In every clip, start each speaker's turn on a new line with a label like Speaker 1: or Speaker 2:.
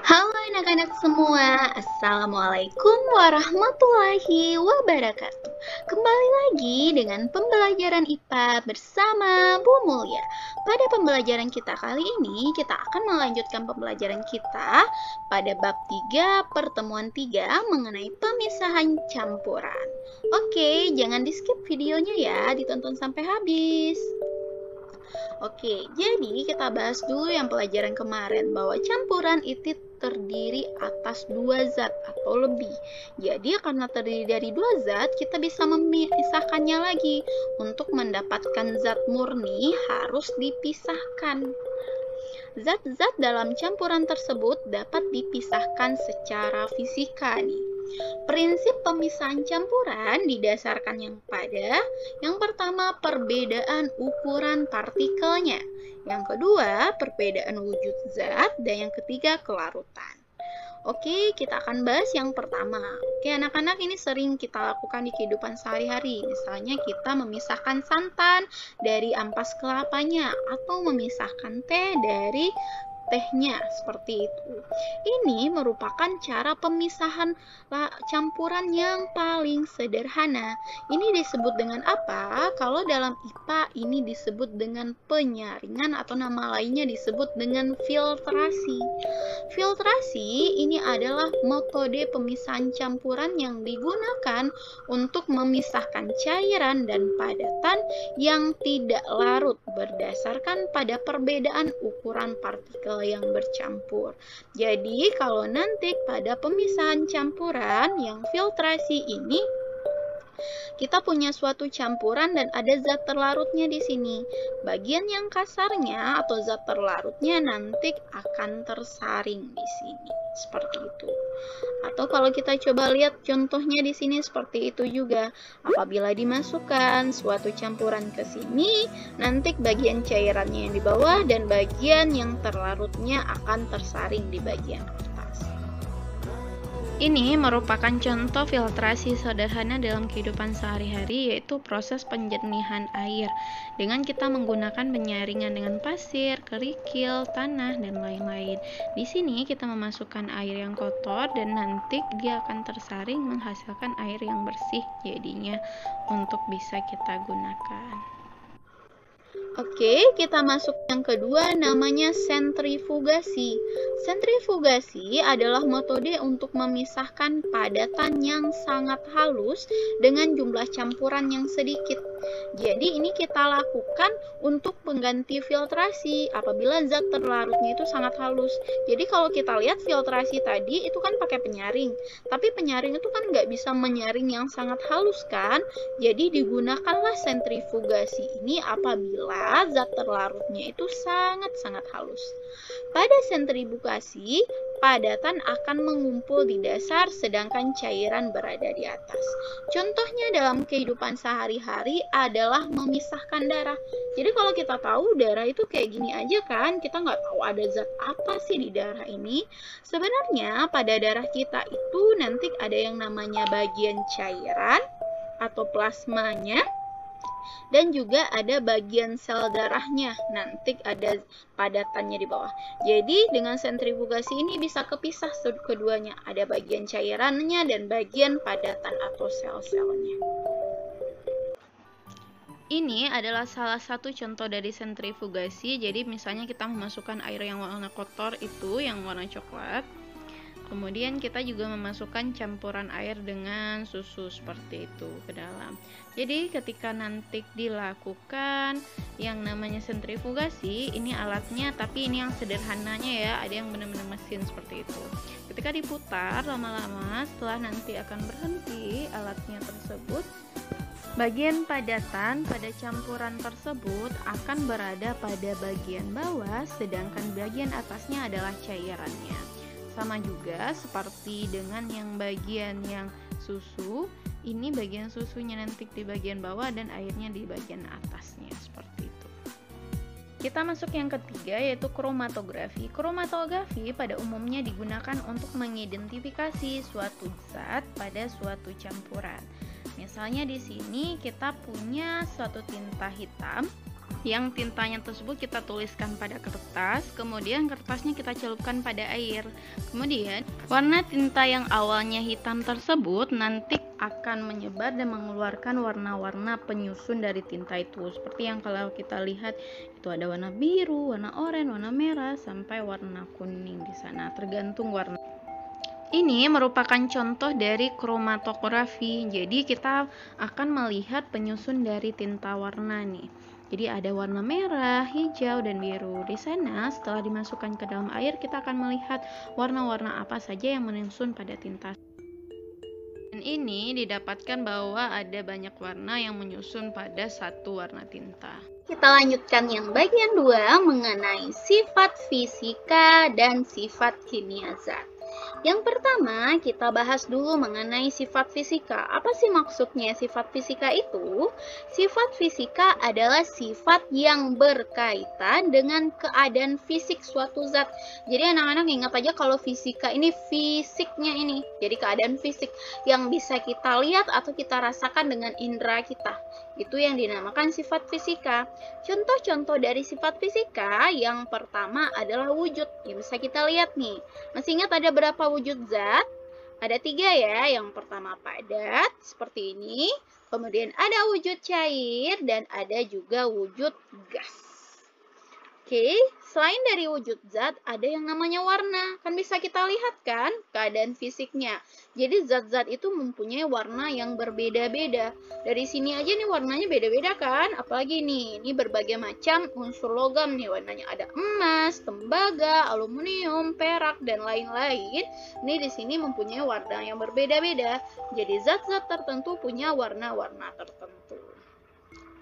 Speaker 1: Halo anak-anak semua, Assalamualaikum warahmatullahi wabarakatuh. Kembali lagi dengan pembelajaran IPA bersama Bu Mulia. Pada pembelajaran kita kali ini, kita akan melanjutkan pembelajaran kita pada bab 3, pertemuan 3 mengenai pemisahan campuran. Oke, jangan di-skip videonya ya, ditonton sampai habis. Oke, jadi kita bahas dulu yang pelajaran kemarin bahwa campuran itu terdiri atas dua zat atau lebih. Jadi karena terdiri dari dua zat, kita bisa memisahkannya lagi. Untuk mendapatkan zat murni harus dipisahkan. Zat-zat dalam campuran tersebut dapat dipisahkan secara fisika nih. Prinsip pemisahan campuran didasarkan yang pada yang pertama perbedaan ukuran partikelnya, yang kedua perbedaan wujud zat, dan yang ketiga kelarutan. Oke, kita akan bahas yang pertama. Oke, anak-anak, ini sering kita lakukan di kehidupan sehari-hari. Misalnya kita memisahkan santan dari ampas kelapanya atau memisahkan teh dari tehnya, seperti itu. Ini merupakan cara pemisahan campuran yang paling sederhana. Ini disebut dengan apa? Kalau dalam IPA ini disebut dengan penyaringan atau nama lainnya disebut dengan filtrasi. Filtrasi ini adalah metode pemisahan campuran yang digunakan untuk memisahkan cairan dan padatan yang tidak larut berdasarkan pada perbedaan ukuran partikel yang bercampur. Jadi kalau nanti pada pemisahan campuran yang filtrasi ini kita punya suatu campuran dan ada zat terlarutnya di sini. Bagian yang kasarnya atau zat terlarutnya nanti akan tersaring di sini, seperti itu. Atau kalau kita coba lihat contohnya di sini seperti itu juga. Apabila dimasukkan suatu campuran ke sini, nanti bagian cairannya yang di bawah dan bagian yang terlarutnya akan tersaring di bagian atas. Ini merupakan contoh filtrasi sederhana dalam kehidupan sehari-hari, yaitu proses penjernihan air dengan kita menggunakan penyaringan dengan pasir, kerikil, tanah, dan lain-lain. Di sini kita memasukkan air yang kotor dan nanti dia akan tersaring menghasilkan air yang bersih jadinya untuk bisa kita gunakan. Oke, kita masuk yang kedua, namanya sentrifugasi. Sentrifugasi adalah metode untuk memisahkan padatan yang sangat halus dengan jumlah campuran yang sedikit. Jadi ini kita lakukan untuk pengganti filtrasi apabila zat terlarutnya itu sangat halus. Jadi kalau kita lihat filtrasi tadi itu kan pakai penyaring, tapi penyaring itu kan nggak bisa menyaring yang sangat halus kan? Jadi digunakanlah sentrifugasi ini apabila zat terlarutnya itu sangat-sangat halus. Pada sentrifugasi, padatan akan mengumpul di dasar sedangkan cairan berada di atas. Contohnya dalam kehidupan sehari-hari adalah memisahkan darah. Jadi kalau kita tahu darah itu kayak gini aja kan, kita nggak tahu ada zat apa sih di darah ini. Sebenarnya pada darah kita itu nanti ada yang namanya bagian cairan atau plasmanya, dan juga ada bagian sel darahnya, nanti ada padatannya di bawah. Jadi dengan sentrifugasi ini bisa kepisah keduanya, ada bagian cairannya dan bagian padatan atau sel-selnya. Ini adalah salah satu contoh dari sentrifugasi. Jadi misalnya kita memasukkan air yang warna kotor itu, yang warna coklat. Kemudian kita juga memasukkan campuran air dengan susu seperti itu ke dalam. Jadi ketika nanti dilakukan yang namanya sentrifugasi, ini alatnya, tapi ini yang sederhananya ya, ada yang benar-benar mesin seperti itu. Ketika diputar lama-lama, setelah nanti akan berhenti alatnya tersebut, bagian padatan pada campuran tersebut akan berada pada bagian bawah, sedangkan bagian atasnya adalah cairannya. Sama juga seperti dengan yang bagian yang susu, ini bagian susunya nanti di bagian bawah dan airnya di bagian atasnya, seperti itu. Kita masuk yang ketiga, yaitu kromatografi. Kromatografi pada umumnya digunakan untuk mengidentifikasi suatu zat pada suatu campuran. Misalnya di sini kita punya suatu tinta hitam yang tintanya tersebut kita tuliskan pada kertas, kemudian kertasnya kita celupkan pada air. Kemudian warna tinta yang awalnya hitam tersebut nanti akan menyebar dan mengeluarkan warna-warna penyusun dari tinta itu. Seperti yang kalau kita lihat itu ada warna biru, warna oranye, warna merah sampai warna kuning di sana, tergantung warna. Ini merupakan contoh dari kromatografi. Jadi kita akan melihat penyusun dari tinta warna nih. Jadi ada warna merah, hijau, dan biru. Di sana setelah dimasukkan ke dalam air kita akan melihat warna-warna apa saja yang menyusun pada tinta. Dan ini didapatkan bahwa ada banyak warna yang menyusun pada satu warna tinta. Kita lanjutkan yang bagian 2 mengenai sifat fisika dan sifat kimia zat. Yang pertama, kita bahas dulu mengenai sifat fisika. Apa sih maksudnya sifat fisika itu? Sifat fisika adalah sifat yang berkaitan dengan keadaan fisik suatu zat. Jadi anak-anak ingat aja kalau fisika ini fisiknya ini. Jadi keadaan fisik yang bisa kita lihat atau kita rasakan dengan indera kita. Itu yang dinamakan sifat fisika. Contoh-contoh dari sifat fisika yang pertama adalah wujud. Yang bisa kita lihat nih. Masih ingat ada berapa wujud zat? Ada 3 ya. Yang pertama padat, seperti ini. Kemudian ada wujud cair dan ada juga wujud gas. Oke, selain dari wujud zat, ada yang namanya warna. Kan bisa kita lihat kan keadaan fisiknya. Jadi zat-zat itu mempunyai warna yang berbeda-beda. Dari sini aja nih warnanya beda-beda kan? Apalagi nih, ini berbagai macam unsur logam nih warnanya. Ada emas, tembaga, aluminium, perak, dan lain-lain. Ini di sini mempunyai warna yang berbeda-beda. Jadi zat-zat tertentu punya warna-warna tertentu.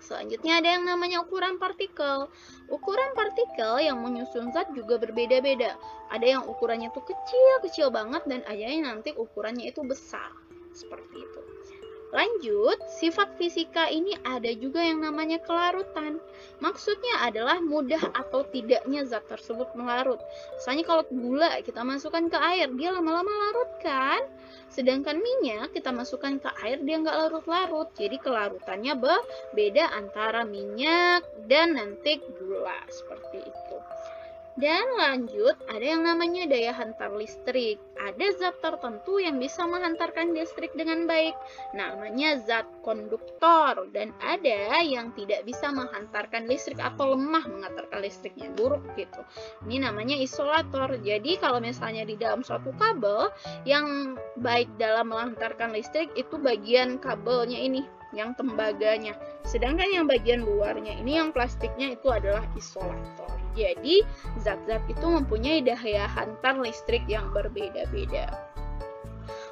Speaker 1: Selanjutnya ada yang namanya ukuran partikel. Ukuran partikel yang menyusun zat juga berbeda-beda. Ada yang ukurannya itu kecil banget dan ada yang nanti ukurannya itu besar. Seperti itu. Lanjut, sifat fisika ini ada juga yang namanya kelarutan. Maksudnya adalah mudah atau tidaknya zat tersebut melarut. Misalnya kalau gula kita masukkan ke air, dia lama-lama larut kan? Sedangkan minyak kita masukkan ke air, dia nggak larut-larut. Jadi kelarutannya beda antara minyak dan nanti gula. Seperti itu. Dan lanjut, ada yang namanya daya hantar listrik. Ada zat tertentu yang bisa menghantarkan listrik dengan baik. Namanya zat konduktor. Dan ada yang tidak bisa menghantarkan listrik atau lemah menghantarkan listriknya, buruk gitu. Ini namanya isolator. Jadi kalau misalnya di dalam suatu kabel yang baik dalam menghantarkan listrik, itu bagian kabelnya ini, yang tembaganya. Sedangkan yang bagian luarnya ini, yang plastiknya, itu adalah isolator. Jadi, zat-zat itu mempunyai daya hantar listrik yang berbeda-beda.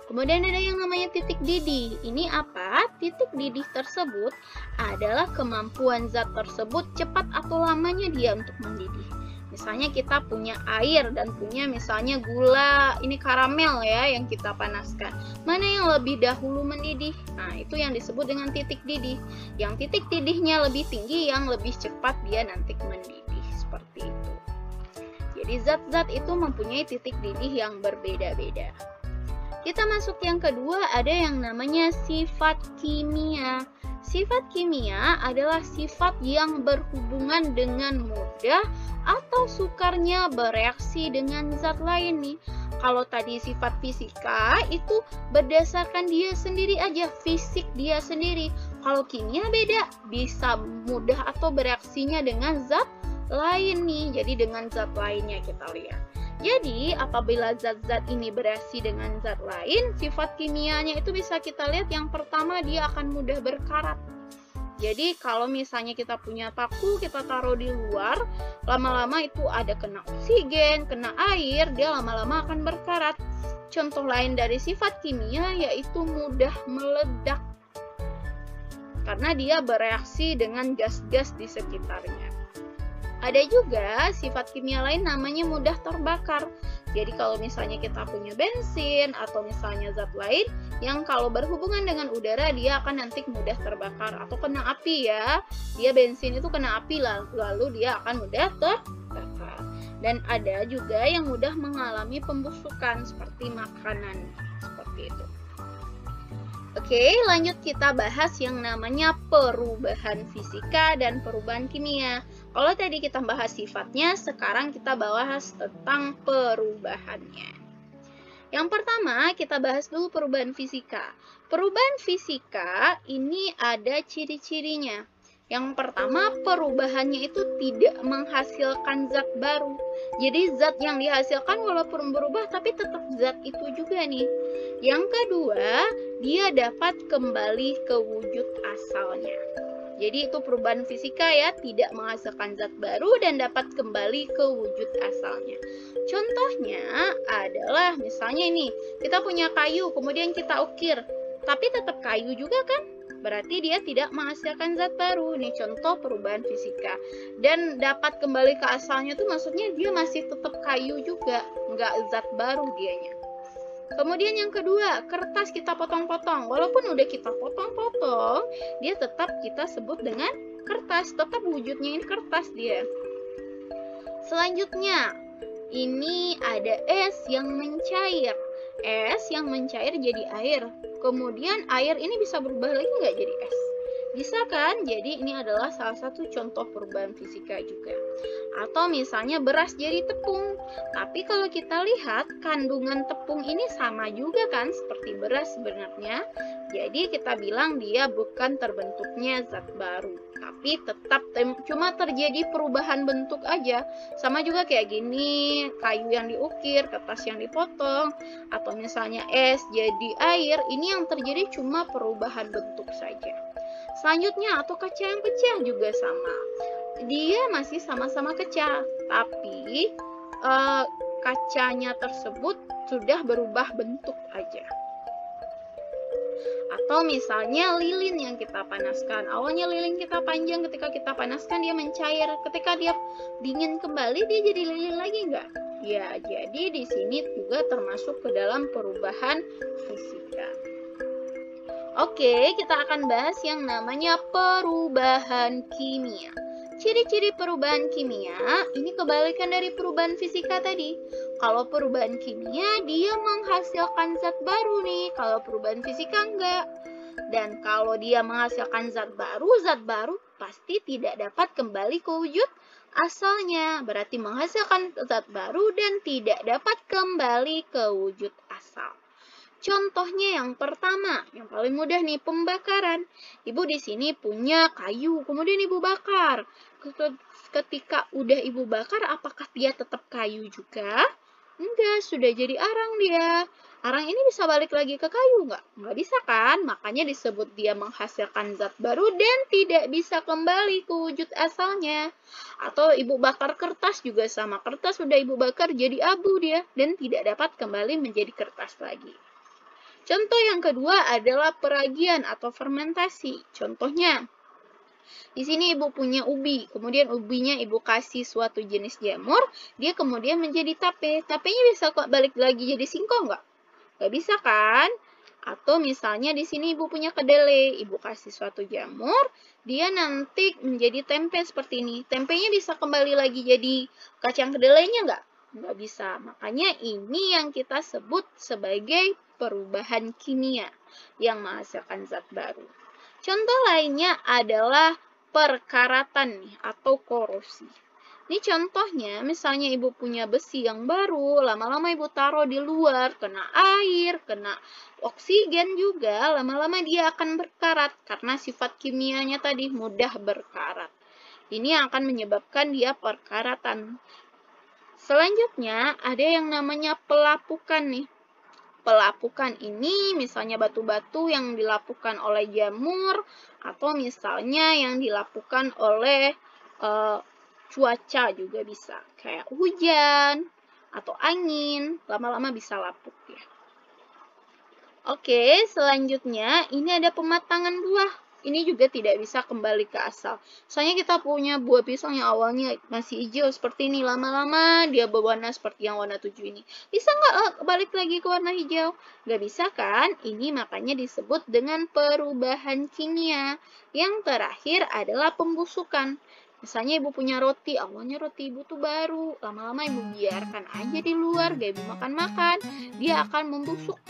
Speaker 1: Kemudian ada yang namanya titik didih. Ini apa? Titik didih tersebut adalah kemampuan zat tersebut cepat atau lamanya dia untuk mendidih. Misalnya kita punya air dan punya misalnya gula, ini karamel ya yang kita panaskan. Mana yang lebih dahulu mendidih? Nah, itu yang disebut dengan titik didih. Yang titik didihnya lebih tinggi, yang lebih cepat dia nanti mendidih. Seperti itu. Jadi zat-zat itu mempunyai titik didih yang berbeda-beda. Kita masuk yang kedua, ada yang namanya sifat kimia. Sifat kimia adalah sifat yang berhubungan dengan mudah atau sukarnya bereaksi dengan zat lain nih. Kalau tadi sifat fisika itu berdasarkan dia sendiri aja, fisik dia sendiri. Kalau kimia beda, bisa mudah atau bereaksinya dengan zat lain nih. Jadi dengan zat lainnya kita lihat. Jadi apabila zat-zat ini bereaksi dengan zat lain, sifat kimianya itu bisa kita lihat yang pertama dia akan mudah berkarat. Jadi kalau misalnya kita punya paku, kita taruh di luar, lama-lama itu ada kena oksigen, kena air, dia lama-lama akan berkarat. Contoh lain dari sifat kimia yaitu mudah meledak. Karena dia bereaksi dengan gas-gas di sekitarnya. Ada juga sifat kimia lain namanya mudah terbakar. Jadi kalau misalnya kita punya bensin atau misalnya zat lain yang kalau berhubungan dengan udara dia akan nanti mudah terbakar atau kena api ya. Dia bensin itu kena api lalu dia akan mudah terbakar. Dan ada juga yang mudah mengalami pembusukan seperti makanan. Seperti itu. Oke, lanjut kita bahas yang namanya perubahan fisika dan perubahan kimia. Kalau tadi kita bahas sifatnya, sekarang kita bahas tentang perubahannya. Yang pertama, kita bahas dulu perubahan fisika. Perubahan fisika ini ada ciri-cirinya. Yang pertama, perubahannya itu tidak menghasilkan zat baru. Jadi zat yang dihasilkan walaupun berubah tapi tetap zat itu juga nih. Yang kedua, dia dapat kembali ke wujud asalnya. Jadi itu perubahan fisika ya, tidak menghasilkan zat baru dan dapat kembali ke wujud asalnya. Contohnya adalah misalnya ini, kita punya kayu kemudian kita ukir, tapi tetap kayu juga kan? Berarti dia tidak menghasilkan zat baru. Ini contoh perubahan fisika. Dan dapat kembali ke asalnya tuh maksudnya dia masih tetap kayu juga, nggak zat baru dianya. Kemudian yang kedua, kertas kita potong-potong. Walaupun udah kita potong-potong, dia tetap kita sebut dengan kertas. Tetap wujudnya ini kertas dia. Selanjutnya, ini ada es yang mencair. Es yang mencair jadi air. Kemudian air ini bisa berubah lagi nggak jadi es? Bisa kan? Jadi ini adalah salah satu contoh perubahan fisika juga. Atau misalnya beras jadi tepung. Tapi kalau kita lihat kandungan tepung ini sama juga kan seperti beras sebenarnya. Jadi kita bilang dia bukan terbentuknya zat baru. Tapi tetap cuma terjadi perubahan bentuk aja. Sama juga kayak gini, kayu yang diukir, kertas yang dipotong, atau misalnya es jadi air. Ini yang terjadi cuma perubahan bentuk saja. Selanjutnya, atau kaca yang pecah juga sama. Dia masih sama-sama pecah, tapi kacanya tersebut sudah berubah bentuk aja. Atau misalnya lilin yang kita panaskan. Awalnya lilin kita panjang, ketika kita panaskan dia mencair. Ketika dia dingin kembali, dia jadi lilin lagi nggak? Ya, jadi di sini juga termasuk ke dalam perubahan fisika. Oke, kita akan bahas yang namanya perubahan kimia. Ciri-ciri perubahan kimia, ini kebalikan dari perubahan fisika tadi. Kalau perubahan kimia, dia menghasilkan zat baru nih. Kalau perubahan fisika enggak. Dan kalau dia menghasilkan zat baru pasti tidak dapat kembali ke wujud asalnya. Berarti menghasilkan zat baru dan tidak dapat kembali ke wujud asal. Contohnya yang pertama, yang paling mudah nih, pembakaran. Ibu di sini punya kayu, kemudian ibu bakar. Ketika udah ibu bakar, apakah dia tetap kayu juga? Enggak, sudah jadi arang dia. Arang ini bisa balik lagi ke kayu nggak? Nggak bisa kan? Makanya disebut dia menghasilkan zat baru dan tidak bisa kembali ke wujud asalnya. Atau ibu bakar kertas juga sama. Kertas sudah ibu bakar jadi abu dia dan tidak dapat kembali menjadi kertas lagi. Contoh yang kedua adalah peragian atau fermentasi. Contohnya, di sini ibu punya ubi, kemudian ubinya ibu kasih suatu jenis jamur, dia kemudian menjadi tape. Tapenya bisa kok balik lagi jadi singkong nggak? Nggak bisa kan? Atau misalnya di sini ibu punya kedelai, ibu kasih suatu jamur, dia nanti menjadi tempe seperti ini. Tempenya bisa kembali lagi jadi kacang kedelainya nggak? Nggak bisa. Makanya ini yang kita sebut sebagai perubahan kimia yang menghasilkan zat baru. Contoh lainnya adalah perkaratan nih, atau korosi. Ini contohnya, misalnya ibu punya besi yang baru, lama-lama ibu taruh di luar, kena air, kena oksigen juga, lama-lama dia akan berkarat karena sifat kimianya tadi mudah berkarat. Ini akan menyebabkan dia perkaratan. Selanjutnya, ada yang namanya pelapukan nih. Pelapukan ini misalnya batu-batu yang dilapukan oleh jamur atau misalnya yang dilapukan oleh cuaca juga bisa. Kayak hujan atau angin, lama-lama bisa lapuk ya. Oke, selanjutnya ini ada pematangan buah. Ini juga tidak bisa kembali ke asal. Soalnya kita punya buah pisang yang awalnya masih hijau seperti ini. Lama-lama dia berwarna seperti yang warna 7 ini. Bisa nggak balik lagi ke warna hijau? Nggak bisa kan? Ini makanya disebut dengan perubahan kimia. Yang terakhir adalah pembusukan. Misalnya ibu punya roti, awalnya roti ibu tuh baru. Lama-lama ibu biarkan aja di luar, gak ibu makan-makan. Dia akan membusuk.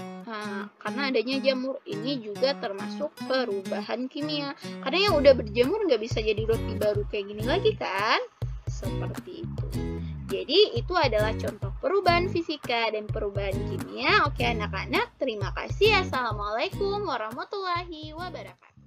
Speaker 1: Karena adanya jamur ini juga termasuk perubahan kimia. Karena yang udah berjamur nggak bisa jadi roti baru kayak gini lagi kan? Seperti itu. Jadi itu adalah contoh perubahan fisika dan perubahan kimia. Oke anak-anak, terima kasih. Assalamualaikum warahmatullahi wabarakatuh.